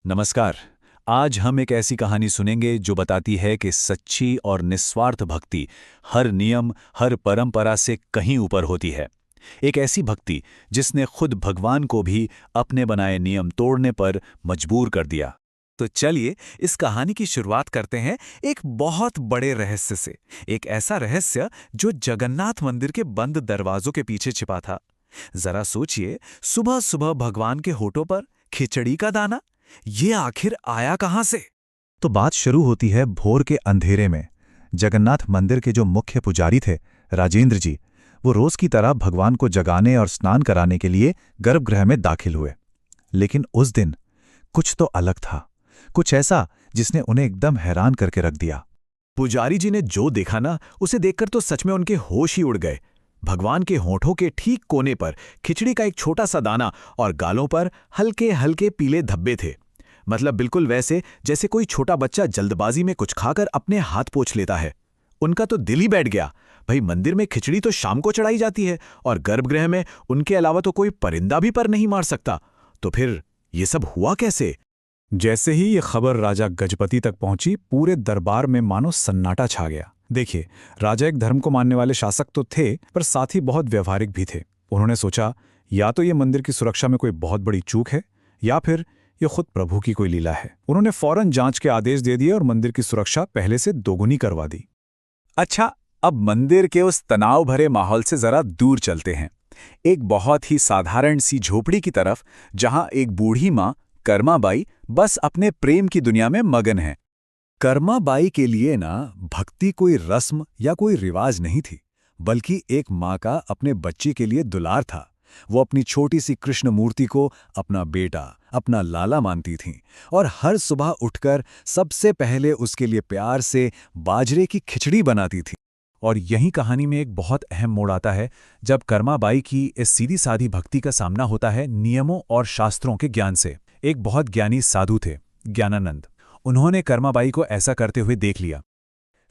नमस्कार। आज हम एक ऐसी कहानी सुनेंगे जो बताती है कि सच्ची और निस्वार्थ भक्ति हर नियम, हर परंपरा से कहीं ऊपर होती है। एक ऐसी भक्ति जिसने खुद भगवान को भी अपने बनाए नियम तोड़ने पर मजबूर कर दिया। तो चलिए इस कहानी की शुरुआत करते हैं एक बहुत बड़े रहस्य से। एक ऐसा रहस्य जो जगन्नाथ मंदिर के बंद दरवाजों के पीछे छिपा था। जरा सोचिए, सुबह सुबह भगवान के होठों पर खिचड़ी का दाना, ये आखिर आया कहां से? तो बात शुरू होती है भोर के अंधेरे में। जगन्नाथ मंदिर के जो मुख्य पुजारी थे, राजेंद्र जी, वो रोज की तरह भगवान को जगाने और स्नान कराने के लिए गर्भगृह में दाखिल हुए। लेकिन उस दिन कुछ तो अलग था, कुछ ऐसा जिसने उन्हें एकदम हैरान करके रख दिया। पुजारी जी ने जो देखा ना, उसे देखकर तो सच में उनके होश ही उड़ गए। भगवान के होठों के ठीक कोने पर खिचड़ी का एक छोटा सा दाना और गालों पर हल्के हल्के पीले धब्बे थे। मतलब बिल्कुल वैसे जैसे कोई छोटा बच्चा जल्दबाजी में कुछ खाकर अपने हाथ पोंछ लेता है। उनका तो दिल ही बैठ गया। भाई, मंदिर में खिचड़ी तो शाम को चढ़ाई जाती है और गर्भगृह में उनके अलावा तो कोई परिंदा भी पर नहीं मार सकता। तो फिर ये सब हुआ कैसे? जैसे ही ये खबर राजा गजपति तक पहुंची, पूरे दरबार में मानो सन्नाटा छा गया। देखिए, राजा एक धर्म को मानने वाले शासक तो थे, पर साथ ही बहुत व्यवहारिक भी थे। उन्होंने सोचा, या तो ये मंदिर की सुरक्षा में कोई बहुत बड़ी चूक है, या फिर ये खुद प्रभु की कोई लीला है। उन्होंने फौरन जांच के आदेश दे दिए और मंदिर की सुरक्षा पहले से दोगुनी करवा दी। अच्छा, अब मंदिर के उस तनाव भरे माहौल से जरा दूर चलते हैं, एक बहुत ही साधारण सी झोपड़ी की तरफ, जहां एक बूढ़ी माँ कर्माबाई बस अपने प्रेम की दुनिया में मगन है। कर्माबाई के लिए ना भक्ति कोई रस्म या कोई रिवाज नहीं थी, बल्कि एक माँ का अपने बच्चे के लिए दुलार था। वो अपनी छोटी सी कृष्ण मूर्ति को अपना बेटा, अपना लाला मानती थीं और हर सुबह उठकर सबसे पहले उसके लिए प्यार से बाजरे की खिचड़ी बनाती थी। और यही कहानी में एक बहुत अहम मोड़ आता है, जब कर्माबाई की इस सीधी सादी भक्ति का सामना होता है नियमों और शास्त्रों के ज्ञान से। एक बहुत ज्ञानी साधु थे, ज्ञानानंद। उन्होंने कर्माबाई को ऐसा करते हुए देख लिया।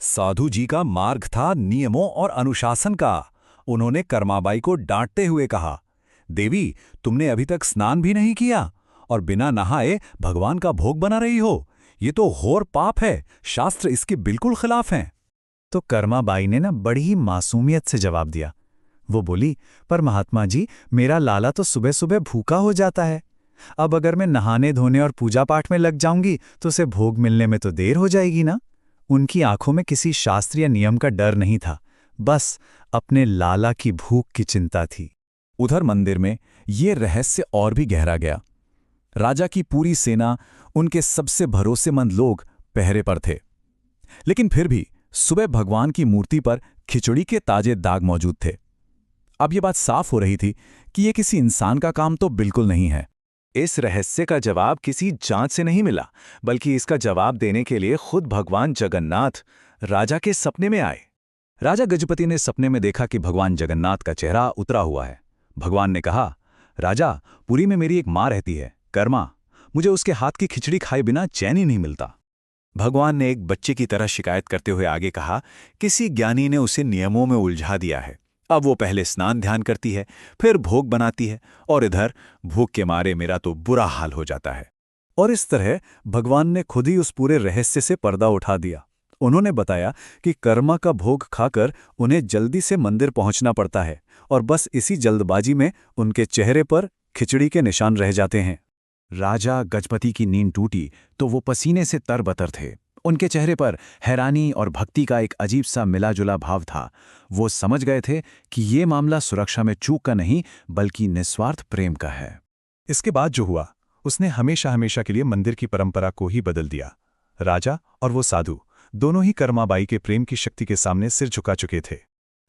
साधु जी का मार्ग था नियमों और अनुशासन का। उन्होंने कर्माबाई को डांटते हुए कहा, देवी, तुमने अभी तक स्नान भी नहीं किया और बिना नहाए भगवान का भोग बना रही हो। ये तो घोर पाप है, शास्त्र इसके बिल्कुल खिलाफ हैं। तो कर्माबाई ने ना बड़ी ही मासूमियत से जवाब दिया। वो बोली, पर महात्मा जी, मेरा लाला तो सुबह सुबह भूखा हो जाता है। अब अगर मैं नहाने धोने और पूजा पाठ में लग जाऊंगी तो उसे भोग मिलने में तो देर हो जाएगी ना। उनकी आंखों में किसी शास्त्र या नियम का डर नहीं था, बस अपने लाला की भूख की चिंता थी। उधर मंदिर में ये रहस्य और भी गहरा गया। राजा की पूरी सेना, उनके सबसे भरोसेमंद लोग पहरे पर थे, लेकिन फिर भी सुबह भगवान की मूर्ति पर खिचड़ी के ताजे दाग मौजूद थे। अब ये बात साफ हो रही थी कि ये किसी इंसान का काम तो बिल्कुल नहीं है। इस रहस्य का जवाब किसी जांच से नहीं मिला, बल्कि इसका जवाब देने के लिए खुद भगवान जगन्नाथ राजा के सपने में आए। राजा गजपति ने सपने में देखा कि भगवान जगन्नाथ का चेहरा उतरा हुआ है। भगवान ने कहा, राजा, पुरी में मेरी एक माँ रहती है, कर्मा। मुझे उसके हाथ की खिचड़ी खाए बिना चैन ही नहीं मिलता। भगवान ने एक बच्चे की तरह शिकायत करते हुए आगे कहा, किसी ज्ञानी ने उसे नियमों में उलझा दिया है। अब वो पहले स्नान ध्यान करती है, फिर भोग बनाती है, और इधर भूख के मारे मेरा तो बुरा हाल हो जाता है। और इस तरह भगवान ने खुद ही उस पूरे रहस्य से पर्दा उठा दिया। उन्होंने बताया कि कर्मा का भोग खाकर उन्हें जल्दी से मंदिर पहुंचना पड़ता है, और बस इसी जल्दबाजी में उनके चेहरे पर खिचड़ी के निशान रह जाते हैं। राजा गजपति की नींद टूटी तो वो पसीने से तरबतर थे। उनके चेहरे पर हैरानी और भक्ति का एक अजीब सा मिला जुला भाव था। वो समझ गए थे कि ये मामला सुरक्षा में चूक का नहीं, बल्कि निस्वार्थ प्रेम का है। इसके बाद जो हुआ, उसने हमेशा हमेशा के लिए मंदिर की परंपरा को ही बदल दिया। राजा और वो साधु दोनों ही कर्माबाई के प्रेम की शक्ति के सामने सिर झुका चुके थे।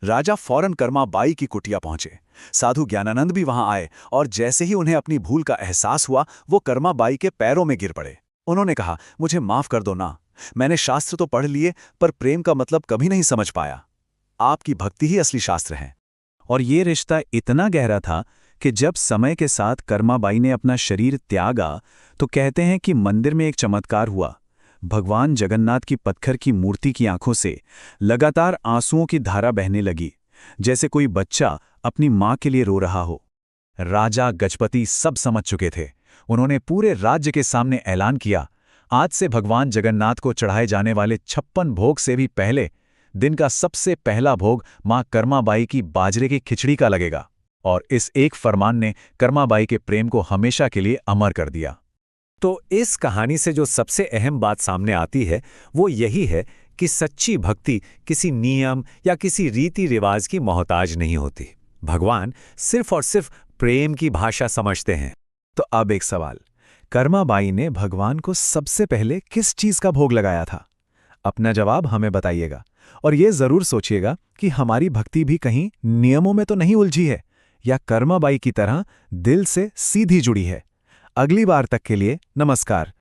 राजा फौरन कर्माबाई की कुटिया पहुंचे। साधु ज्ञानानंद भी वहां आए, और जैसे ही उन्हें अपनी भूल का एहसास हुआ, वो कर्माबाई के पैरों में गिर पड़े। उन्होंने कहा, मुझे माफ कर दो ना, मैंने शास्त्र तो पढ़ लिए, पर प्रेम का मतलब कभी नहीं समझ पाया। आपकी भक्ति ही असली शास्त्र है। और ये रिश्ता इतना गहरा था कि जब समय के साथ कर्माबाई ने अपना शरीर त्यागा, तो कहते हैं कि मंदिर में एक चमत्कार हुआ। भगवान जगन्नाथ की पत्थर की मूर्ति की आंखों से लगातार आंसुओं की धारा बहने लगी, जैसे कोई बच्चा अपनी मां के लिए रो रहा हो। राजा गजपति सब समझ चुके थे। उन्होंने पूरे राज्य के सामने ऐलान किया, आज से भगवान जगन्नाथ को चढ़ाए जाने वाले 56 भोग से भी पहले दिन का सबसे पहला भोग मां कर्माबाई की बाजरे की खिचड़ी का लगेगा। और इस एक फरमान ने कर्माबाई के प्रेम को हमेशा के लिए अमर कर दिया। तो इस कहानी से जो सबसे अहम बात सामने आती है वो यही है कि सच्ची भक्ति किसी नियम या किसी रीति रिवाज की मोहताज नहीं होती। भगवान सिर्फ और सिर्फ प्रेम की भाषा समझते हैं। तो अब एक सवाल, कर्माबाई ने भगवान को सबसे पहले किस चीज का भोग लगाया था? अपना जवाब हमें बताइएगा और ये जरूर सोचिएगा कि हमारी भक्ति भी कहीं नियमों में तो नहीं उलझी है या कर्माबाई की तरह दिल से सीधी जुड़ी है। अगली बार तक के लिए नमस्कार।